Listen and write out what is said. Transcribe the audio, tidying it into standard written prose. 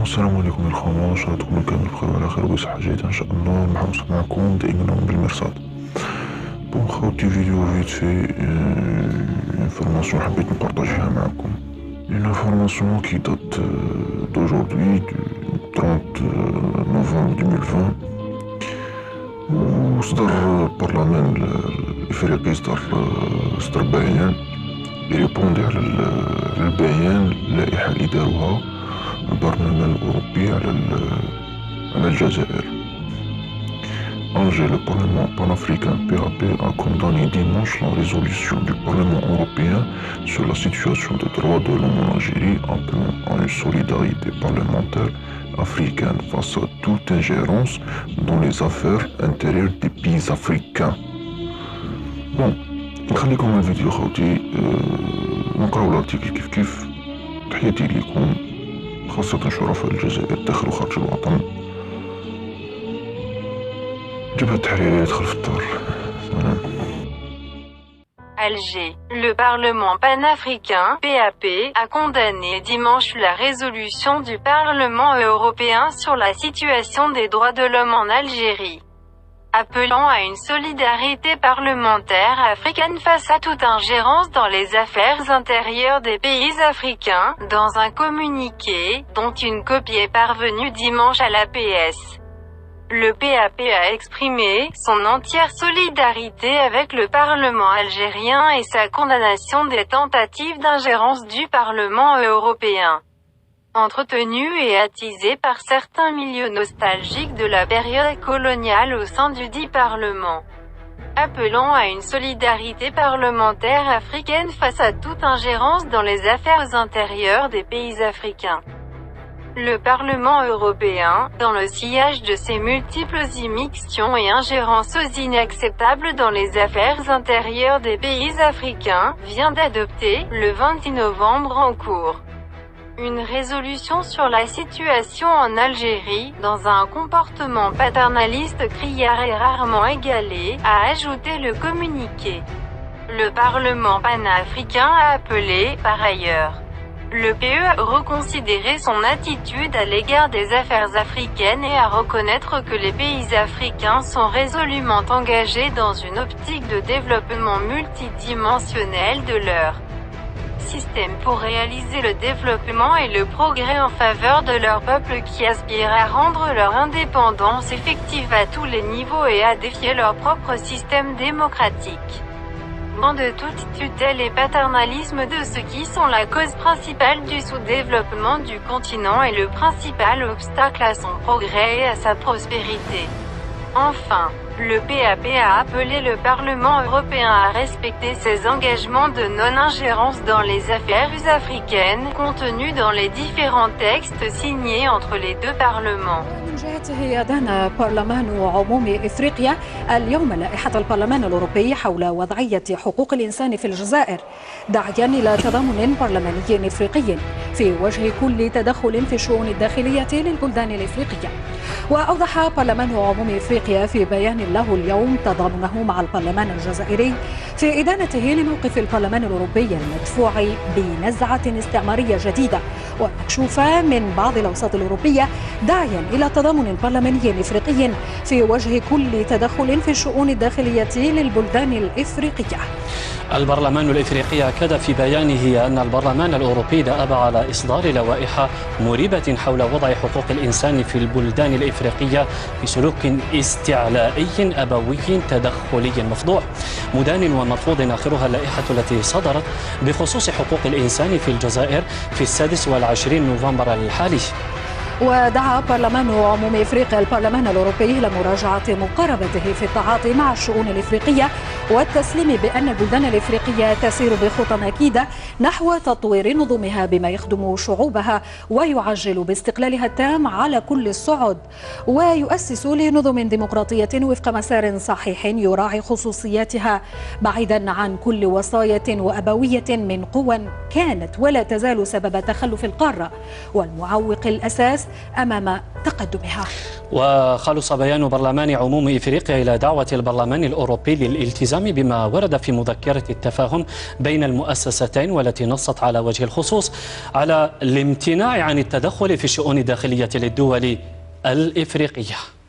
السلام عليكم يا الخوان، ان شاء الله تكونوا كامل بخير وعلى خير وبصحة جيدة ان شاء الله. محمد معكم دائما بالمرصاد. بون خوتي، فيديو فيت في انفورماسيون حبيت نبارطاجيها معكم. une information qui date d'aujourd'hui, du 30 novembre 2020، وصدر البرلمان الافريقي صدر بيان يريبوندي على البيان اللائحة اللي داروها البرلمان الأوروبي على الجزائر. Le Parlement panafricain PAP a condamné dimanche la résolution du Parlement européen sur la situation des droits de l'homme en Algérie, appelant à une solidarité parlementaire africaine face à toute ingérence dans les affaires intérieures des pays africains. Bon, نخليكم الفيديو خوتي نقراو الارتيكل كيف تحياتي ليكم، خاصة شرفاء الجزائر داخل وخارج الوطن. جبهة التحرير يدخل في الدار. Alger. Le Parlement panafricain, PAP, a condamné dimanche la résolution du Parlement européen sur la situation des droits de l'homme en Algérie, appelant à une solidarité parlementaire africaine face à toute ingérence dans les affaires intérieures des pays africains, dans un communiqué, dont une copie est parvenue dimanche à l'APS. Le PAP a exprimé son entière solidarité avec le Parlement algérien et sa condamnation des tentatives d'ingérence du Parlement européen, entretenues et attisées par certains milieux nostalgiques de la période coloniale au sein du dit Parlement, appelant à une solidarité parlementaire africaine face à toute ingérence dans les affaires intérieures des pays africains. Le Parlement européen, dans le sillage de ses multiples immixtions et ingérences inacceptables dans les affaires intérieures des pays africains, vient d'adopter, le 26 novembre en cours, une résolution sur la situation en Algérie, dans un comportement paternaliste criard et rarement égalé, a ajouté le communiqué. Le Parlement panafricain a appelé, par ailleurs, le PE à reconsidérer son attitude à l'égard des affaires africaines et à reconnaître que les pays africains sont résolument engagés dans une optique de développement multidimensionnel de leur système pour réaliser le développement et le progrès en faveur de leur peuple qui aspire à rendre leur indépendance effective à tous les niveaux et à défier leur propre système démocratique, de toute tutelle et paternalisme de ceux qui sont la cause principale du sous-développement du continent et le principal obstacle à son progrès et à sa prospérité. Enfin, le PAP a appelé le Parlement européen à respecter ses engagements de non-ingérence dans les affaires africaines, contenus dans les différents textes signés entre les deux parlements. من جهته أدان برلمان عموم إفريقيا اليوم لائحة البرلمان الأوروبي حول وضعية حقوق الإنسان في الجزائر، داعيا إلى تضامن برلماني إفريقي في وجه كل تدخل في الشؤون الداخلية للبلدان الإفريقية. وأوضح برلمان عموم إفريقيا في بيان له اليوم تضامنه مع البرلمان الجزائري في إدانته لموقف البرلمان الأوروبي المدفوع بنزعة استعمارية جديدة ومكشوفة من بعض الأوساط الأوروبية، داعيا إلى تضامن برلماني إفريقي في وجه كل تدخل في الشؤون الداخلية للبلدان الإفريقية. البرلمان الإفريقي أكد في بيانه أن البرلمان الأوروبي دأب على إصدار لوائح مريبة حول وضع حقوق الإنسان في البلدان الإفريقية بسلوك استعلائي أبوي تدخلي مفضوح، مدان ومرفوض آخرها اللائحة التي صدرت بخصوص حقوق الإنسان في الجزائر في 26 نوفمبر الحالي. ودعا برلمان عموم إفريقيا البرلمان الأوروبي إلى مراجعة مقاربته في التعاطي مع الشؤون الإفريقية والتسليم بأن البلدان الإفريقية تسير بخطى أكيدة نحو تطوير نظمها بما يخدم شعوبها ويعجل باستقلالها التام على كل الصعد، ويؤسس لنظم ديمقراطية وفق مسار صحيح يراعي خصوصياتها بعيدا عن كل وصاية وأبوية من قوى كانت ولا تزال سبب تخلف القارة والمعوق الأساس أمام تقدمها. وخلص بيان برلمان عموم إفريقيا إلى دعوة البرلمان الأوروبي للالتزام الالتزام بما ورد في مذكرة التفاهم بين المؤسستين، والتي نصت على وجه الخصوص على الامتناع عن التدخل في الشؤون الداخلية للدول الإفريقية.